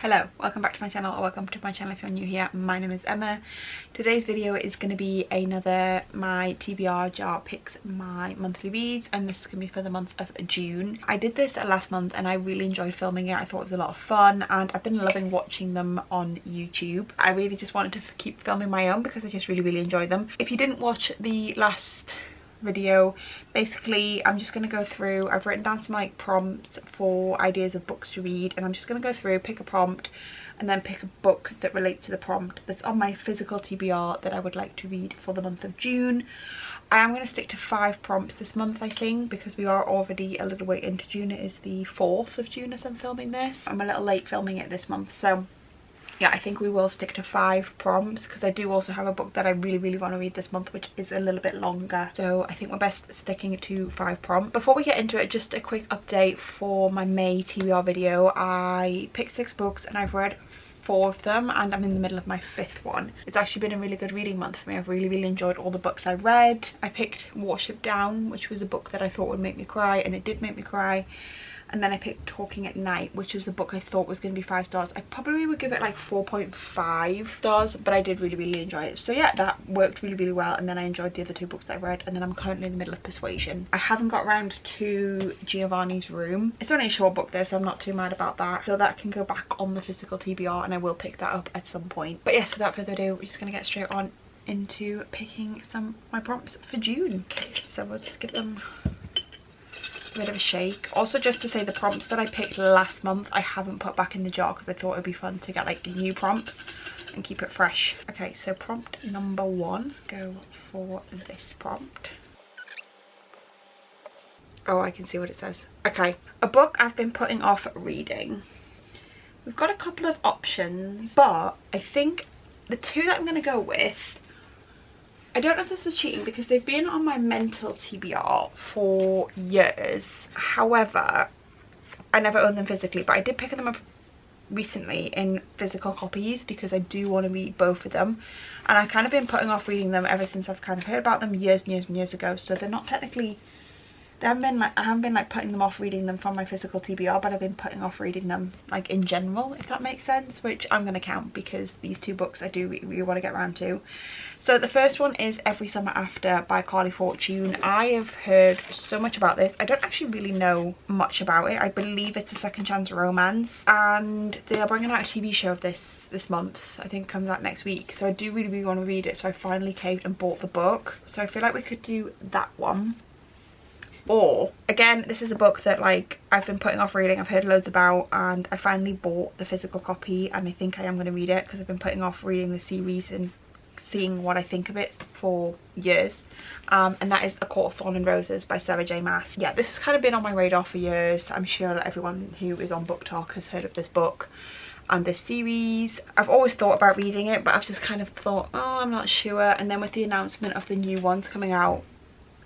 Hello, welcome back to my channel, or welcome to my channel if you're new here. My name is Emma. Today's video is going to be another my TBR jar picks my monthly reads, and this is going to be for the month of June. I did this last month and I really enjoyed filming it. I thought it was a lot of fun and I've been loving watching them on YouTube. I really just wanted to keep filming my own because I just really enjoy them. If you didn't watch the last video, basically I'm just going to go through, I've written down some like prompts for ideas of books to read, and I'm just going to go through, pick a prompt and then pick a book that relates to the prompt that's on my physical TBR that I would like to read for the month of June. I am going to stick to 5 prompts this month, I think, because we are already a little way into June. It is the 4th of June as I'm filming this. I'm a little late filming it this month, so yeah, I think we will stick to 5 prompts because I do also have a book that I really want to read this month, which is a little bit longer. So I think we're best sticking to 5 prompts. Before we get into it, just a quick update for my May TBR video. I picked 6 books and I've read 4 of them, and I'm in the middle of my 5th one. It's actually been a really good reading month for me. I've really enjoyed all the books I read. I picked Watership Down, which was a book that I thought would make me cry, and it did make me cry. And then I picked Talking at Night, which was a book I thought was going to be 5 stars. I probably would give it like 4.5 stars, but I did really enjoy it. So yeah, that worked really well. And then I enjoyed the other 2 books that I read. And then I'm currently in the middle of Persuasion. I haven't got around to Giovanni's Room. It's only a short book though, so I'm not too mad about that. So that can go back on the physical TBR, and I will pick that up at some point. But yes, without further ado, we're just going to get straight on into picking my prompts for June. Okay, so we'll just give them a bit of a shake. Also, just to say, the prompts that I picked last month I haven't put back in the jar because I thought it'd be fun to get like new prompts and keep it fresh. Okay, so prompt number 1, go for this prompt. Oh, I can see what it says. Okay, a book I've been putting off reading. We've got a couple of options, but I think the 2 that I'm going to go with, I don't know if this is cheating because they've been on my mental TBR for years. However, I never owned them physically, but I did pick them up recently in physical copies because I do want to read both of them. And I've kind of been putting off reading them ever since I've kind of heard about them years and years ago. So they're not technically, I haven't been like putting them off reading them from my physical TBR, but I've been putting off reading them like in general, if that makes sense, which I'm going to count because these 2 books I do really want to get around to. So the first one is Every Summer After by Carly Fortune. I have heard so much about this. I don't actually really know much about it. I believe it's a second chance romance, and they are bringing out a TV show of this month. I think it comes out next week. So I do really want to read it, so I finally caved and bought the book. So I feel like we could do that one. Or, again, this is a book that like I've been putting off reading, I've heard loads about, and I finally bought the physical copy, and I think I am going to read it because I've been putting off reading the series and seeing what I think of it for years. And that is A Court of Thorn and Roses by Sarah J Maas. Yeah, this has kind of been on my radar for years. I'm sure everyone who is on Book Talk has heard of this book and this series. I've always thought about reading it, but I've just kind of thought, oh, I'm not sure. And then with the announcement of the new ones coming out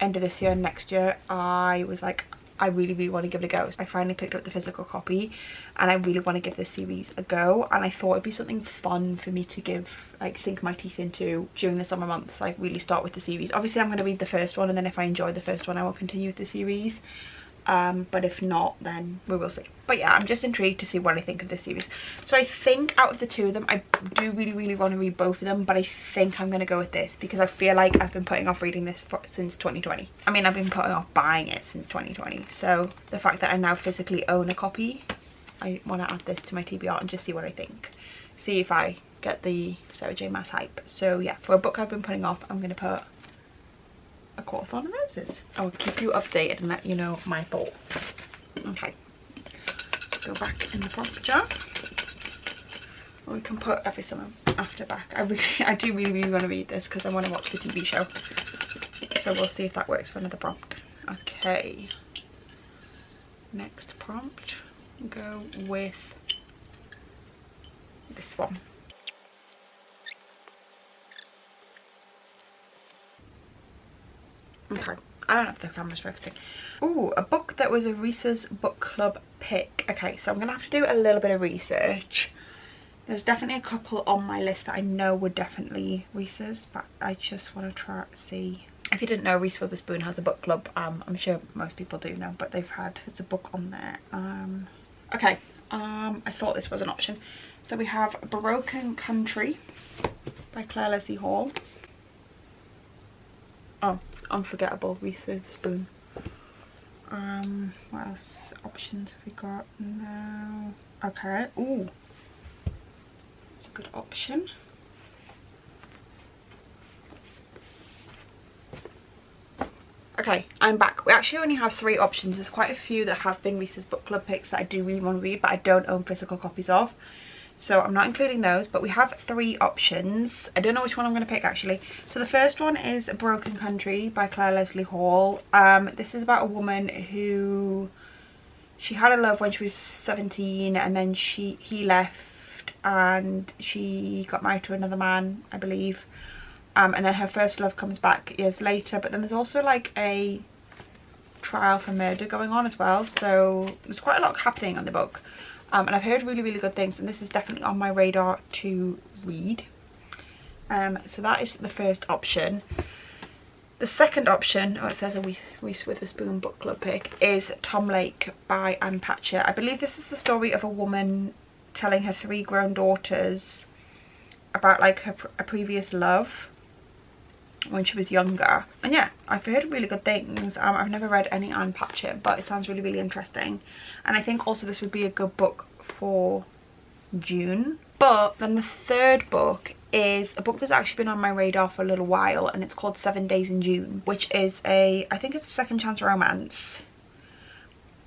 end of this year and next year, I was like, I really want to give it a go. So I finally picked up the physical copy and I really want to give this series a go, and I thought it'd be something fun for me to give, like, sink my teeth into during the summer months, like really start with the series. Obviously I'm going to read the first one, and then if I enjoy the first one I will continue with the series, but if not, then we will see. But yeah, I'm just intrigued to see what I think of this series. So I think out of the 2 of them, I do really want to read both of them, but I think I'm going to go with this because I feel like I've been putting off reading this since 2020. I mean, I've been putting off buying it since 2020. So the fact that I now physically own a copy, I want to add this to my TBR and just see what I think. See if I get the Sarah J Maas hype. So yeah, for a book I've been putting off, I'm going to put A Court of Thorn and Roses. I will keep you updated and let you know my thoughts. Okay, go back in the prompt jar. Or we can put Every Summer After back. I do really want to read this because I want to watch the TV show. So we'll see if that works for another prompt. Okay, next prompt, go with this one. Okay, I don't know if the camera's focusing. Ooh, a book that was a Reese's book club pick. Okay, so I'm gonna have to do a little bit of research. There's definitely a couple on my list that I know were definitely Reese's, but I just want to try to see. If you didn't know, Reese Witherspoon has a book club. I'm sure most people do know, but it's a book on there. Okay, I thought this was an option. So we have Broken Country by Claire Leslie Hall. Oh, Unforgettable, Reese Witherspoon. What else options have we got now? Okay, ooh, it's a good option. Okay, I'm back. We actually only have 3 options. There's quite a few that have been Reese's book club picks that I do really want to read, but I don't own physical copies of, so I'm not including those. But we have 3 options. I don't know which one I'm going to pick actually. So the first one is Broken Country by Claire Leslie Hall. This is about a woman who, she had a love when she was 17, and then he left and she got married to another man, I believe. And then her first love comes back years later, but then there's also like a trial for murder going on as well, so there's quite a lot happening on the book. And I've heard really, really good things, and this is definitely on my radar to read. So that is the first option. The second option, oh, it says a Reese Witherspoon book club pick, is Tom Lake by Anne Patchett. I believe this is the story of a woman telling her 3 grown daughters about like a previous love when she was younger. And yeah, I've heard really good things. I've never read any Anne Patchett, but it sounds really, really interesting. And I think also this would be a good book for June. But then the third book is a book that's actually been on my radar for a little while, and it's called 7 Days in June, which is I think it's a second chance romance,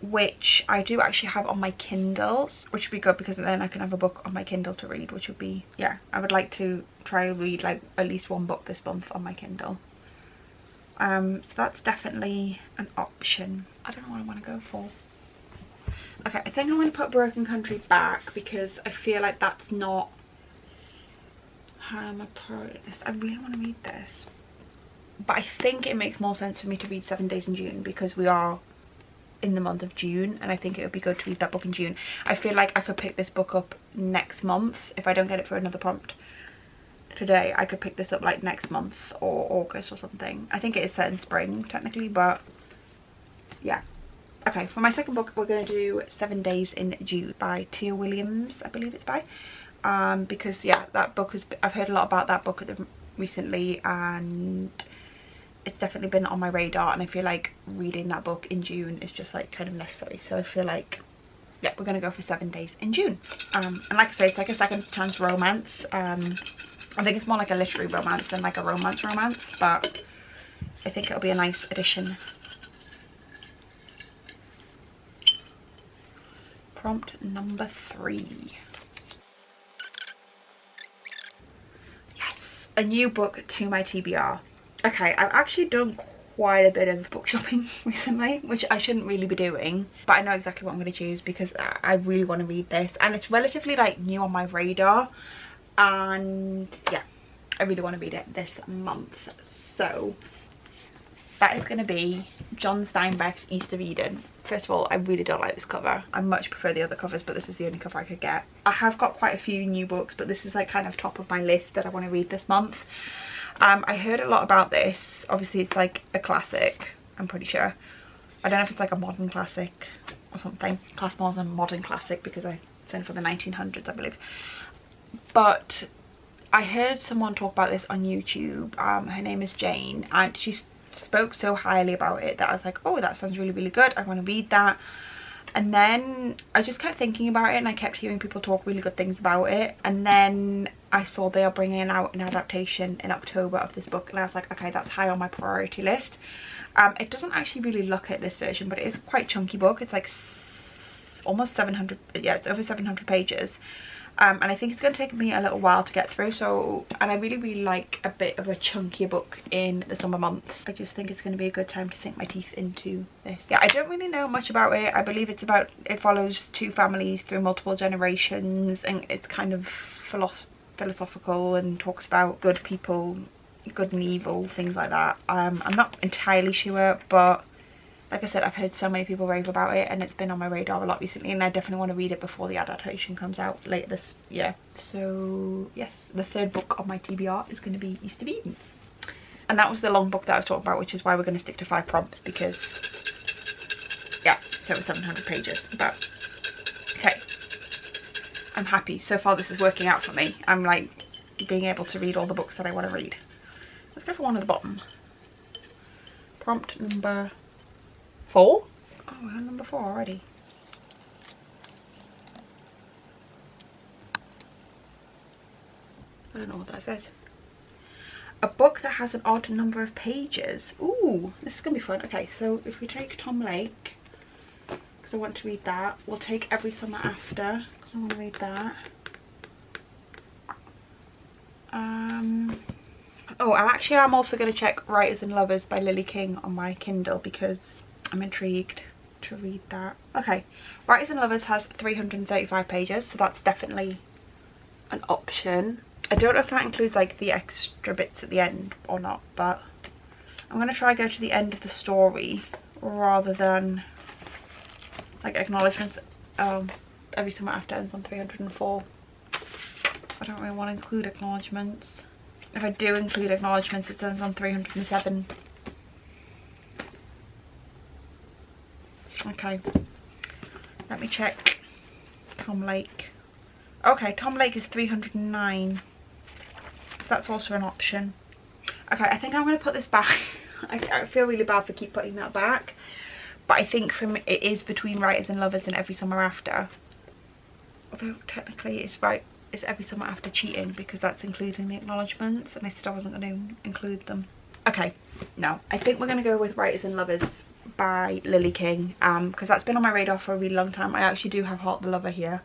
which I do actually have on my Kindle, which would be good because then I can have a book on my Kindle to read, which would be, yeah, I would like to try to read like at least 1 book this month on my Kindle. So that's definitely an option. I don't know what I want to go for. Okay, I think I'm going to put Broken Country back because I feel like that's not how I'm approaching this. I really want to read this, but I think it makes more sense for me to read 7 Days in June because we are in the month of June, and I think it would be good to read that book in June. I feel like I could pick this book up next month if I don't get it for another prompt today. I could pick this up like next month or August or something. I think it is set in spring technically, but yeah. Okay, for my second book we're going to do 7 Days in June by Tia Williams, I believe it's by. Because yeah, that book has, I've heard a lot about that book recently, and it's definitely been on my radar, and I feel like reading that book in June is just like kind of necessary. So I feel like, yeah, we're gonna go for 7 Days in June. And like I say, it's like a second chance romance. I think it's more like a literary romance than like a romance, but I think it'll be a nice addition. Prompt number 3. Yes, a new book to my TBR. Okay, I've actually done quite a bit of book shopping recently, which I shouldn't really be doing, but I know exactly what I'm going to choose because I really want to read this, and it's relatively like new on my radar, and yeah, I really want to read it this month. So that is going to be John Steinbeck's East of Eden. First of all, I really don't like this cover. I much prefer the other covers, but this is the only cover I could get. I have got quite a few new books, but this is like kind of top of my list that I want to read this month. I heard a lot about this. Obviously it's like a classic, I'm pretty sure. I don't know if it's like a modern classic or something. Class more than modern classic because it's in for the 1900s, I believe. But I heard someone talk about this on YouTube. Her name is Jane, and she spoke so highly about it that I was like, oh, that sounds really, really good. I want to read that. And then I just kept thinking about it, and I kept hearing people talk really good things about it. And then I saw they are bringing out an adaptation in October of this book, and I was like, okay, that's high on my priority list. It doesn't actually really look at this version, but it is quite a chunky book. It's like almost 700, yeah, it's over 700 pages. And I think it's going to take me a little while to get through, so, and I really, really like a bit of a chunkier book in the summer months. I just think it's going to be a good time to sink my teeth into this. Yeah, I don't really know much about it. I believe it's about, it follows 2 families through multiple generations, and it's kind of philosophical and talks about good people, good and evil, things like that. I'm not entirely sure, but like I said, I've heard so many people rave about it, and it's been on my radar a lot recently, and I definitely want to read it before the adaptation comes out later this year. So yes, the third book on my TBR is going to be East of Eden. And that was the long book that I was talking about, which is why we're going to stick to 5 prompts, because yeah, it's over 700 pages. But okay, I'm happy. So far this is working out for me. I'm like being able to read all the books that I want to read. Let's go for one at the bottom. Prompt number 4. Oh, we're on number 4 already. I don't know what that says. A book that has an odd number of pages. Ooh, this is gonna be fun. Okay, so if we take Tom Lake, because I want to read that. We'll take Every Summer After, because I want to read that. Oh, I'm also going to check Writers and Lovers by Lily King on my Kindle because I'm intrigued to read that. Okay, Writers and Lovers has 335 pages, so that's definitely an option. I don't know if that includes like the extra bits at the end or not, but I'm going to try go to the end of the story rather than like acknowledgements. Every Summer After ends on 304. I don't really want to include acknowledgements. If I do include acknowledgements, it ends on 307. Okay, let me check Tom Lake. Okay, Tom Lake is 309, so that's also an option. Okay, I think I'm going to put this back. I feel really bad for keep putting that back, but I think from it is between Writers and Lovers and Every Summer After. Although technically it's right. Is Every Summer After cheating because that's including the acknowledgements and I said I wasn't going to include them. Okay, no, I think we're going to go with Writers and Lovers by Lily King because that's been on my radar for a really long time. I actually do have Heart the Lover here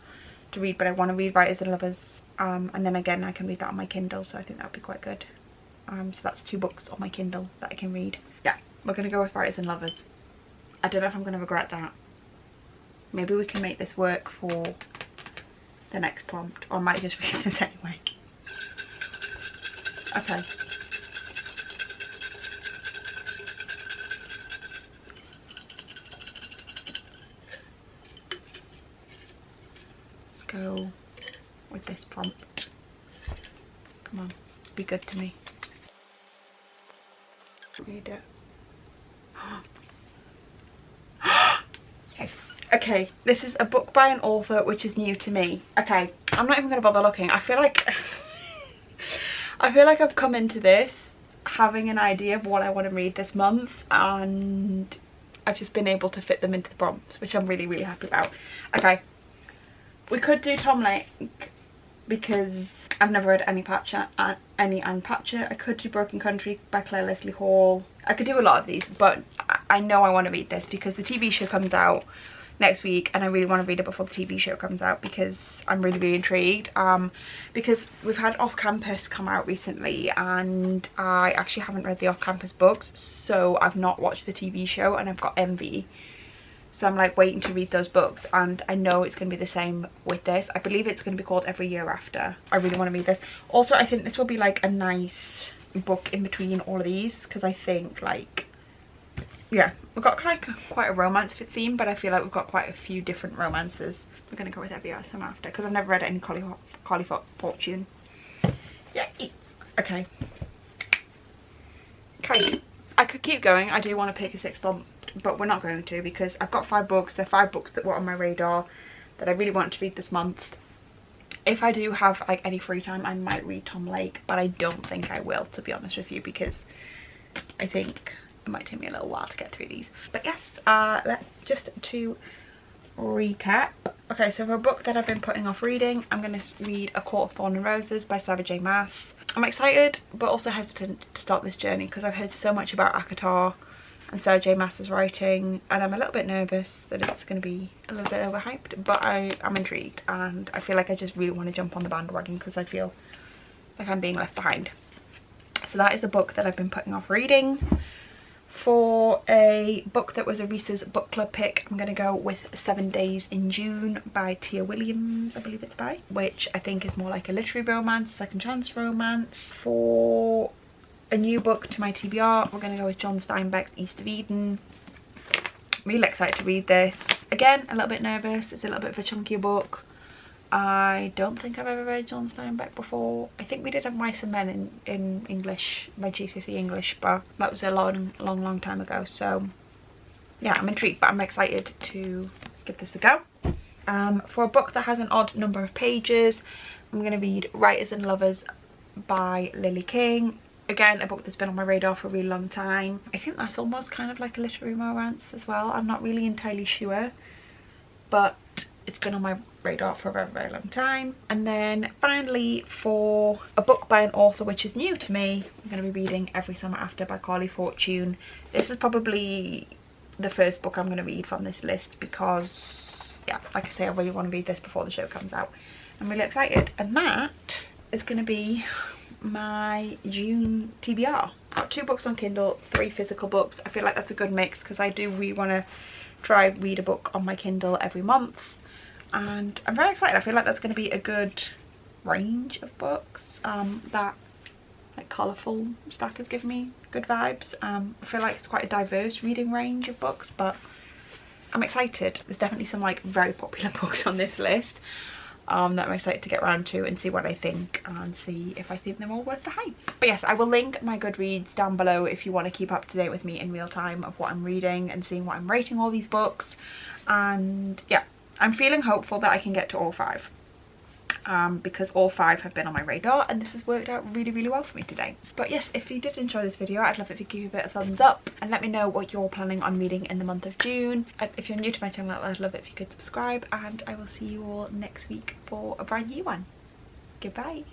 to read, but I want to read Writers and Lovers and then again I can read that on my Kindle, so I think that would be quite good. So that's 2 books on my Kindle that I can read. Yeah, we're going to go with Writers and Lovers. I don't know if I'm going to regret that. Maybe we can make this work for the next prompt, or I might just read this anyway. Okay. Let's go with this prompt. Come on, be good to me. Read it. Yes. Okay, this is a book by an author which is new to me. Okay, I'm not even going to bother looking. I feel like I've come into this having an idea of what I want to read this month, and I've just been able to fit them into the prompts, which I'm really, really happy about. Okay, we could do Tom Lake because I've never read any Anne Patchett. I could do Broken Country by Claire Leslie Hall. I could do a lot of these, but I know I want to read this because the TV show comes out next week and I really want to read it before the TV show comes out because I'm really, really intrigued. Because we've had Off Campus come out recently and I actually haven't read the Off Campus books, so I've not watched the TV show and I've got envy. So I'm like waiting to read those books, and I know it's going to be the same with this. I believe it's going to be called Every Year After. I really want to read this. Also, I think this will be like a nice book in between all of these because I think like, yeah, we've got like quite a romance theme, but I feel like we've got quite a few different romances. We're going to go with Every Year After because I've never read any Collie Fortune. Yeah. Okay. Okay. I could keep going. I do want to pick a 6th one, but we're not going to because I've got 5 books. They're 5 books that were on my radar that I really want to read this month. If I do have like any free time, I might read Tom Lake, but I don't think I will, to be honest with you, because I think it might take me a little while to get through these. But yes, just to recap. Okay, so for a book that I've been putting off reading, I'm going to read A Court of Thorn and Roses by Sarah J Maas. I'm excited but also hesitant to start this journey because I've heard so much about ACOTAR and Sarah J Maas's writing, and I'm a little bit nervous that it's going to be a little bit overhyped, but I'm intrigued and I feel like I just really want to jump on the bandwagon because I feel like I'm being left behind. So that is the book that I've been putting off reading. For a book that was a Reese's book club pick, I'm going to go with 7 Days in June by Tia Williams, I believe it's by, which I think is more like a literary romance, second chance romance. For a new book to my TBR, we're going to go with John Steinbeck's East of Eden. Really excited to read this. Again, a little bit nervous. It's a little bit of a chunkier book. I don't think I've ever read John Steinbeck before. I think we did have Mice and Men in English, my GCSE English, but that was a long time ago. So yeah, I'm intrigued, but I'm excited to give this a go. For a book that has an odd number of pages, I'm going to read Writers and Lovers by Lily King. Again, a book that's been on my radar for a really long time. I think that's almost kind of like a literary romance as well. I'm not really entirely sure, but it's been on my radar for a very, very long time. And then finally, for a book by an author which is new to me, I'm going to be reading Every Summer After by Carly Fortune. This is probably the first book I'm going to read from this list because, yeah, like I say, I really want to read this before the show comes out. I'm really excited. And that is going to be my June TBR. Got 2 books on Kindle, 3 physical books. I feel like that's a good mix because I do really want to try read a book on my Kindle every month, and I'm very excited. I feel like that's going to be a good range of books. That like colourful stack has given me good vibes. I feel like it's quite a diverse reading range of books, but I'm excited. There's definitely some like very popular books on this list that I'm excited to get around to and see what I think and see if I think they're all worth the hype. But yes, I will link my Goodreads down below if you want to keep up to date with me in real time of what I'm reading and seeing what I'm rating all these books. And yeah, I'm feeling hopeful that I can get to all 5. Because all 5 have been on my radar and this has worked out really, really well for me today. But yes, if you did enjoy this video, I'd love it if you give you a bit of thumbs up and let me know what you're planning on reading in the month of June. And if you're new to my channel, I'd love it if you could subscribe, and I will see you all next week for a brand new one. Goodbye.